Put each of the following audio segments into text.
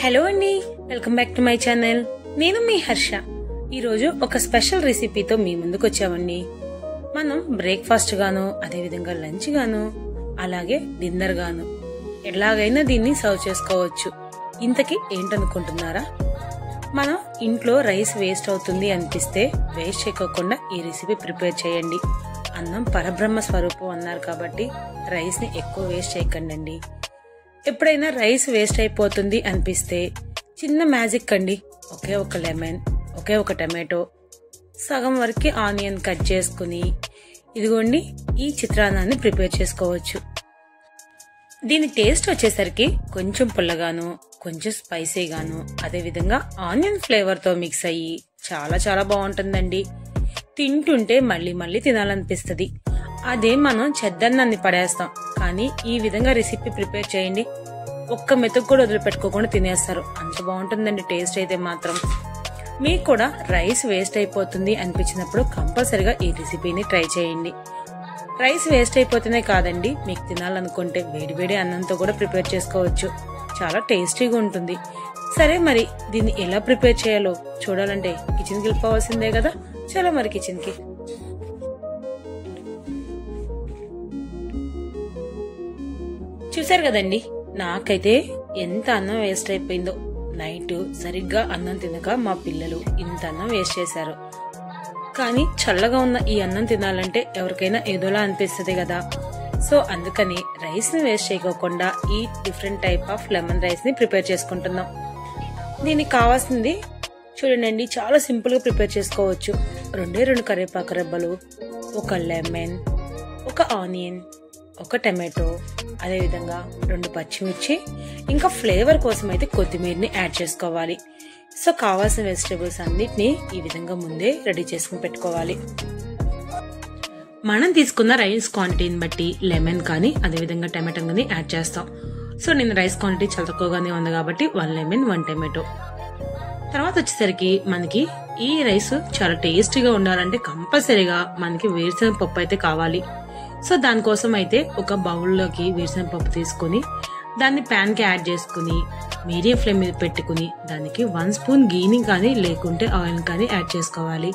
Hello అండి, welcome back to my channel. నేను మీ హర్ష. ఈరోజు ఒక స్పెషల్ రెసిపీతో మీ ముందుకు వచ్చామండి. మనం బ్రేక్ఫాస్ట్ గాను, అదేవిధంగా లంచ్ గాను, అలాగే డిన్నర్ గాను ఎలాగైనా దీన్ని సర్వ్ చేసుకోవచ్చు. ఇంతకీ ఏంటనుకుంటున్నారా? మనం ఇంట్లో రైస్ వేస్ట్ అవుతుంది అనిపిస్తే వేస్ట్ చేయకోకుండా ఈ రెసిపీ ప్రిపేర్ చేయండి. అన్నం పరబ్రహ్మ స్వరూపం అన్నారు కాబట్టి రైస్ ని ఎక్కువ వేస్ట్ చేయకండి. ఎప్పుడైనా రైస్ వేస్ట్ అయిపోతుంది అనిపిస్తే చిన్న మ్యాజిక్ అండి. ఒకే ఒక లెమన్, ఒకే ఒక టమాటో, సగం వరకు ఆనియన్ కట్ చేసుకుని ఇదిగోండి ఈ చిత్రాన్నాన్ని ప్రిపేర్ చేసుకోవచ్చు. దీని టేస్ట్ వచ్చేసరికి కొంచెం పుల్లగాను, కొంచెం స్పైసీగాను, అదేవిధంగా ఆనియన్ ఫ్లేవర్ తో మిక్స్ అయ్యి చాలా చాలా బాగుంటుందండి. తింటుంటే మళ్ళీ మళ్ళీ తినాలనిపిస్తుంది. అదే మనం చెద్దన్నాన్ని పడేస్తాం, కానీ ఈ విధంగా రెసిపీ ప్రిపేర్ చేయండి, ఒక్క మెతుకు కూడా వదిలిపెట్టుకోకుండా తినేస్తారు. అంత బాగుంటుందండి టేస్ట్ అయితే మాత్రం. మీకు కూడా రైస్ వేస్ట్ అయిపోతుంది అనిపించినప్పుడు కంపల్సరిగా ఈ రెసిపీని ట్రై చేయండి. రైస్ వేస్ట్ అయిపోతేనే కాదండి, మీకు తినాలనుకుంటే వేడివేడి అన్నంతో కూడా ప్రిపేర్ చేసుకోవచ్చు. చాలా టేస్టీగా ఉంటుంది. సరే, మరి దీన్ని ఎలా ప్రిపేర్ చేయాలో చూడాలంటే కిచెన్కి వెళ్ళిపోవాల్సిందే కదా. చలో మరి కిచెన్కి. చూసారు కదండి, నాకైతే ఎంత అన్నం వేస్ట్ అయిపోయిందో. నైట్ సరిగ్గా అన్నం తినక మా పిల్లలు ఇంత అన్నం వేస్ట్ చేశారు. కానీ చల్లగా ఉన్న ఈ అన్నం తినాలంటే ఎవరికైనా ఏదోలా అనిపిస్తుంది కదా. సో అందుకని రైస్ ని వేస్ట్ చేయకోకుండా ఈ different type of lemon rice ని ప్రిపేర్ చేసుకుంటున్నాం. దీనికి కావాల్సింది చూడండి, చాలా సింపుల్ గా ప్రిపేర్ చేసుకోవచ్చు. 2 కరివేపాకు రెబ్బలు, ఒక లెమన్, ఒక ఆనియన్, ఒక టమాటో, అదేవిధంగా 2 పచ్చిమిర్చి, ఇంకా ఫ్లేవర్ కోసం అయితే కొత్తిమీరని యాడ్ చేసుకోవాలి. సో కావాల్సిన వెజిటేబుల్స్ అన్నిటిని ఈ విధంగా ముందే రెడీ చేసుకుని పెట్టుకోవాలి. మనం తీసుకున్న రైస్ క్వాంటిటీని బట్టి లెమన్ కానీ అదేవిధంగా టమాటో కానీ యాడ్ చేస్తాం. సో నేను రైస్ క్వాంటిటీ చాలా తక్కువగానే ఉంది కాబట్టి 1 లెమన్ 1 టమాటో. తర్వాత వచ్చేసరికి మనకి ఈ రైస్ చాలా టేస్టీగా ఉండాలంటే కంపల్సరీగా మనకి వేరుశనగ పప్పు అయితే కావాలి. సో దానికోసం అయితే ఒక బౌల్లోకి వేరుశనగ పప్పు తీసుకుని దాన్ని ప్యాన్ కి యాడ్ చేసుకుని మీడియం ఫ్లేమ్ మీద పెట్టుకుని దానికి 1 స్పూన్ గీని కానీ లేకుంటే ఆయిల్ కానీ యాడ్ చేసుకోవాలి.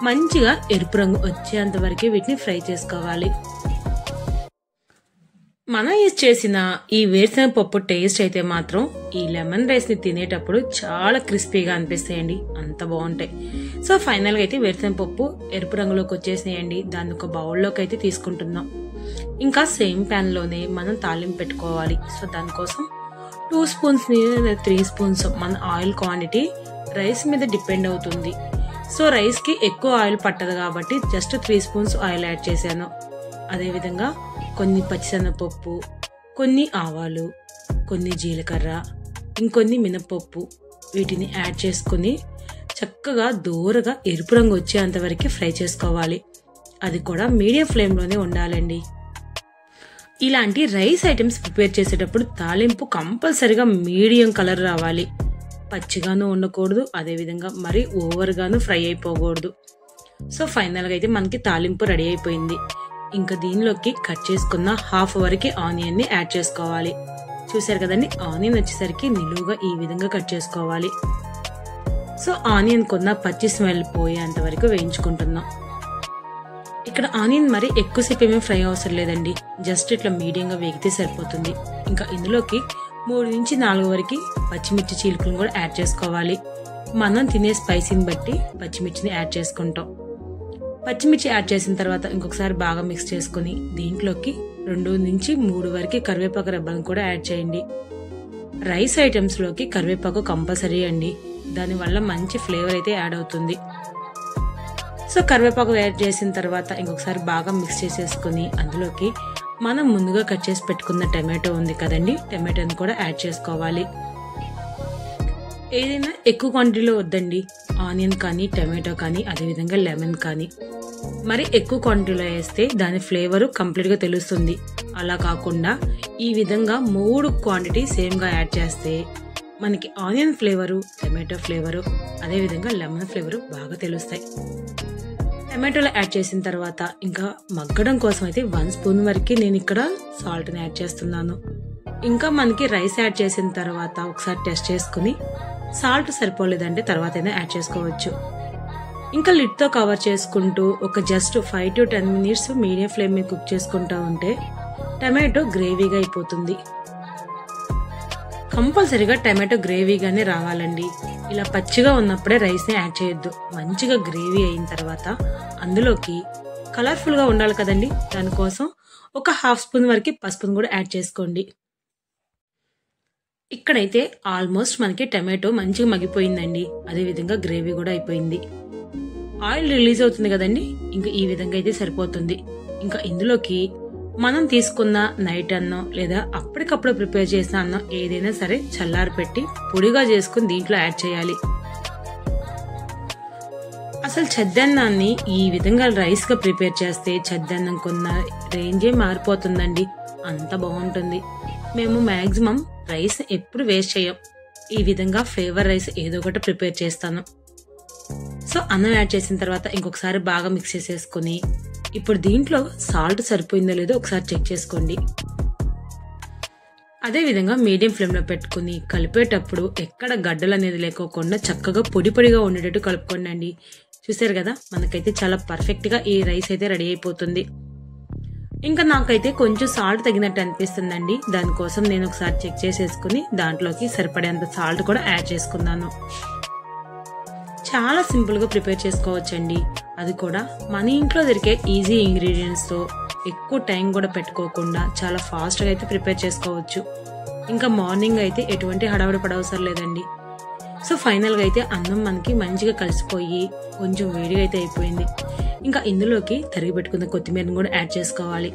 మంచిగా ఎరుపు రంగు వచ్చేంత వరకు వీటిని ఫ్రై చేసుకోవాలి. మనం యూజ్ చేసిన ఈ వేరుశనగ పప్పు టేస్ట్ అయితే మాత్రం ఈ లెమన్ రైస్ ని తినేటప్పుడు చాలా క్రిస్పీగా అనిపిస్తాయండి, అంత బాగుంటాయి. సో ఫైనల్ గా అయితే వేరుశనగ పప్పు ఎరుపు రంగులోకి వచ్చేసినాయండి. దాన్ని ఒక బౌల్లోకి అయితే తీసుకుంటున్నాం. ఇంకా సేమ్ ప్యాన్ లోనే మనం తాలింపు పెట్టుకోవాలి. సో దానికోసం 2 స్పూన్స్ 3 స్పూన్స్ మన ఆయిల్ క్వాంటిటీ రైస్ మీద డిపెండ్ అవుతుంది. సో రైస్ కి ఎక్కువ ఆయిల్ పట్టదు కాబట్టి జస్ట్ 3 స్పూన్స్ ఆయిల్ యాడ్ చేశాను. అదేవిధంగా కొన్ని పచ్చిశనగపప్పు, కొన్ని ఆవాలు, కొన్ని జీలకర్ర, ఇంకొన్ని మినపప్పు వీటిని యాడ్ చేసుకుని చక్కగా దూరగా ఎరుపు రంగు వచ్చేంత వరకు ఫ్రై చేసుకోవాలి. అది కూడా మీడియం ఫ్లేమ్ లోనే ఉండాలండి. ఇలాంటి రైస్ ఐటమ్స్ ప్రిపేర్ చేసేటప్పుడు తాలింపు కంపల్సరిగా మీడియం కలర్ రావాలి. పచ్చిగాను ఉండకూడదు, అదేవిధంగా మరీ ఓవర్ గాను ఫ్రై అయిపోకూడదు. సో ఫైనల్ గా అయితే మనకి తాలింపు రెడీ అయిపోయింది. ఇంకా దీనిలోకి కట్ చేసుకున్న హాఫ్ వరకు ఆనియన్ ని యాడ్ చేసుకోవాలి. చూసారు కదండి, ఆనియన్ వచ్చేసరికి నిలువుగా ఈ విధంగా కట్ చేసుకోవాలి. సో ఆనియన్ కొన్న పచ్చి స్మెల్ పోయేంత వరకు వేయించుకుంటున్నాం. ఇక్కడ ఆనియన్ మరి ఎక్కువసేపు ఏమీ ఫ్రై అవసరం లేదండి, జస్ట్ ఇట్లా మీడియంగా వేగితే సరిపోతుంది. ఇంకా ఇందులోకి 3 నుంచి 4 వరకు పచ్చిమిర్చి చీలికలను కూడా యాడ్ చేసుకోవాలి. మనం తినే స్పైసీని బట్టి పచ్చిమిర్చిని యాడ్ చేసుకుంటాం. పచ్చిమిర్చి యాడ్ చేసిన తర్వాత ఇంకొకసారి బాగా మిక్స్ చేసుకుని దీంట్లోకి 2 నుంచి 3 వరకు కరివేపాకు రెబ్బలను కూడా యాడ్ చేయండి. రైస్ ఐటమ్స్ లోకి కరివేపాకు కంపల్సరీ అండి, దానివల్ల మంచి ఫ్లేవర్ అయితే యాడ్ అవుతుంది. సో కరివేపాకు యాడ్ చేసిన తర్వాత ఇంకొకసారి బాగా మిక్స్ చేసేసుకుని అందులోకి మనం ముందుగా కట్ చేసి పెట్టుకున్న టమాటో ఉంది కదండి, టమాటోని కూడా యాడ్ చేసుకోవాలి. ఏదైనా ఎక్కువ క్వాంటిటీలో వద్దండి, ఆనియన్ కానీ టమాటో కానీ అదేవిధంగా లెమన్ కానీ. మరి ఎక్కువ క్వాంటిటీలో వేస్తే దాని ఫ్లేవర్ కంప్లీట్ గా తెలుస్తుంది. అలా కాకుండా ఈ విధంగా 3 క్వాంటిటీ సేమ్ గా యాడ్ చేస్తే మనకి ఆనియన్ ఫ్లేవరు, టమాటో ఫ్లేవరు, అదేవిధంగా లెమన్ ఫ్లేవరు బాగా తెలుస్తాయి. టమాటోలు యాడ్ చేసిన తర్వాత ఇంకా మగ్గడం కోసం అయితే 1 స్పూన్ వరకు నేను ఇక్కడ సాల్ట్ ని యాడ్ చేస్తున్నాను. ఇంకా మనకి రైస్ యాడ్ చేసిన తర్వాత ఒకసారి టెస్ట్ చేసుకుని సాల్ట్ సరిపోలేదంటే తర్వాత అయినా యాడ్ చేసుకోవచ్చు. ఇంకా లిడ్తో కవర్ చేసుకుంటూ ఒక just 5 to 10 minutes medium flame మీద కుక్ చేసుకుంటూ ఉంటే టమాటో గ్రేవీగా అయిపోతుంది. కంపల్సరీగా టమాటో గ్రేవీగానే రావాలండి. ఇలా పచ్చిగా ఉన్నప్పుడే రైస్ని యాడ్ చేయొద్దు. మంచిగా గ్రేవీ అయిన తర్వాత అందులోకి కలర్ఫుల్గా ఉండాలి కదండి, దానికోసం ఒక 1/2 స్పూన్ వరకు పసుపును కూడా యాడ్ చేసుకోండి. ఇక్కడైతే ఆల్మోస్ట్ మనకి టమాటో మంచిగా మగ్గిపోయిందండి. అదేవిధంగా గ్రేవీ కూడా అయిపోయింది. ఆయిల్ రిలీజ్ అవుతుంది కదండి, ఇంకా ఈ విధంగా అయితే సరిపోతుంది. ఇంకా ఇందులోకి మనం తీసుకున్న నైట్ అన్నం లేదా అప్పటికప్పుడు ప్రిపేర్ చేసిన అన్నం ఏదైనా సరే చల్లారి పెట్టి పొడిగా చేసుకుని దీంట్లో యాడ్ చేయాలి. అసలు చద్దన్నాన్ని ఈ విధంగా రైస్ గా ప్రిపేర్ చేస్తే చద్దన్నం కొన్న రేంజే మారిపోతుందండి. అంత బాగుంటుంది. మేము మాక్సిమం రైస్ ఎప్పుడు వేస్ట్ చేయం. ఈ విధంగా ఫ్లేవర్ రైస్ ఏదో ఒకటి ప్రిపేర్ చేస్తాను. సో అన్నం యాడ్ చేసిన తర్వాత ఇంకొకసారి బాగా మిక్స్ చేసేసుకుని ఇప్పుడు దీంట్లో సాల్ట్ సరిపోయిందో లేదో ఒకసారి చెక్ చేసుకోండి. అదే విధంగా మీడియం ఫ్లేమ్ లో పెట్టుకుని కలిపేటప్పుడు ఎక్కడ గడ్డలు అనేది లేకోకుండా చక్కగా పొడి పొడిగా ఉండేటట్టు కలుపుకోండి. చూసారు కదా, మనకైతే చాలా పర్ఫెక్ట్ గా ఈ రైస్ అయితే రెడీ అయిపోతుంది. ఇంకా నాకైతే కొంచెం సాల్ట్ తగినట్టు అనిపిస్తుందండి. దానికోసం నేను ఒకసారి చెక్ చేసేసుకుని దాంట్లోకి సరిపడేంత సాల్ట్ కూడా యాడ్ చేసుకున్నాను. చాలా సింపుల్ గా ప్రిపేర్ చేసుకోవచ్చండి. అది కూడా మన ఇంట్లో దొరికే ఈజీ ఇంగ్రీడియంట్స్ తో ఎక్కువ టైం కూడా పెట్టుకోకుండా చాలా ఫాస్ట్ గా అయితే ప్రిపేర్ చేసుకోవచ్చు. ఇంకా మార్నింగ్ అయితే ఎటువంటి హడావిడి పడవసరం లేదండి. సో ఫైనల్ గా అయితే అన్నం మనకి మంచిగా కలిసిపోయి కొంచెం వేడిగా అయితే అయిపోయింది. ఇంకా ఇందులోకి తరిగి పెట్టుకున్న కొత్తిమీరను కూడా యాడ్ చేసుకోవాలి.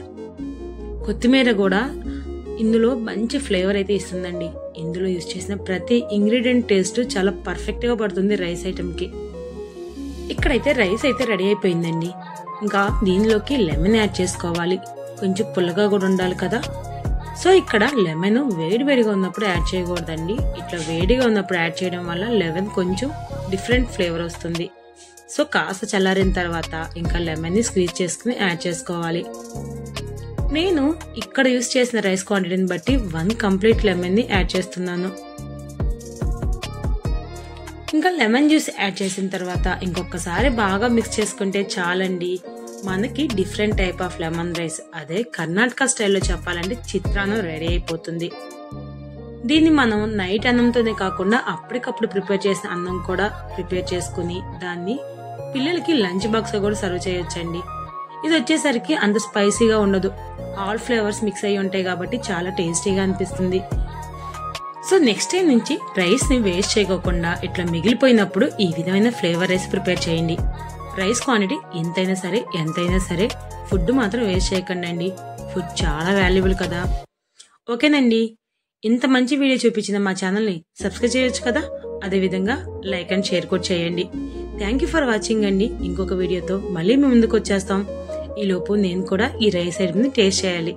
కొత్తిమీర కూడా ఇందులో మంచి ఫ్లేవర్ అయితే ఇస్తుందండి. ఇందులో యూజ్ చేసిన ప్రతి ఇంగ్రీడియంట్ టేస్ట్ చాలా పర్ఫెక్ట్ గా పడుతుంది రైస్ ఐటమ్ కి. ఇక్కడైతే రైస్ అయితే రెడీ అయిపోయిందండి. ఇంకా దీనిలోకి లెమన్ యాడ్ చేసుకోవాలి. కొంచెం పుల్లగా కూడా ఉండాలి కదా. సో ఇక్కడ లెమన్ వేడివేడిగా ఉన్నప్పుడు యాడ్ చేయకూడదండి. ఇట్లా వేడిగా ఉన్నప్పుడు యాడ్ చేయడం వల్ల లెమన్ కొంచెం డిఫరెంట్ ఫ్లేవర్ వస్తుంది. సో కాస్త చల్లారిన తర్వాత ఇంకా లెమన్ ని స్క్వీజ్ చేసుకుని యాడ్ చేసుకోవాలి. నేను ఇక్కడ యూజ్ చేసిన రైస్ క్వాంటిటీని బట్టి 1 కంప్లీట్ లెమన్ ని యాడ్ చేస్తున్నాను. ఇంకా లెమన్ జ్యూస్ యాడ్ చేసిన తర్వాత ఇంకొకసారి బాగా మిక్స్ చేసుకుంటే చాలండి. మనకి different type of lemon rice, అదే కర్ణాటక స్టైల్లో చెప్పాలంటే చిత్రాన్నం రెడీ అయిపోతుంది. దీన్ని మనం నైట్ అన్నంతోనే కాకుండా అప్పటికప్పుడు ప్రిపేర్ చేసిన అన్నం కూడా ప్రిపేర్ చేసుకుని దాన్ని పిల్లలకి లంచ్ బాక్స్ కూడా సర్వ్ చేయొచ్చండి. ఇది వచ్చేసరికి అంత స్పైసీగా ఉండదు. ఆల్ ఫ్లేవర్స్ మిక్స్ అయ్యి ఉంటాయి కాబట్టి చాలా టేస్టీగా అనిపిస్తుంది. సో నెక్స్ట్ టైం నుంచి రైస్ ని వేస్ట్ చేయకోకుండా ఇట్లా మిగిలిపోయినప్పుడు ఈ విధమైన ఫ్లేవర్ రైస్ ప్రిపేర్ చేయండి. రైస్ క్వాంటిటీ ఎంతైనా సరే ఫుడ్ మాత్రం వేస్ట్ చేయకండి. ఫుడ్ చాలా వాల్యుబుల్ కదా. ఓకేనండి, ఇంత మంచి వీడియో చూపించిన మా ఛానల్ని సబ్స్క్రైబ్ చేయొచ్చు కదా. అదేవిధంగా లైక్ అండ్ షేర్ కూడా చేయండి. థ్యాంక్ యూ ఫర్ వాచింగ్ అండి. ఇంకొక వీడియోతో మళ్ళీ మేము ముందుకు వచ్చేస్తాం. ఈలోపు నేను కూడా ఈ రైస్ ఐటమ్ ని టేస్ట్ చేయాలి.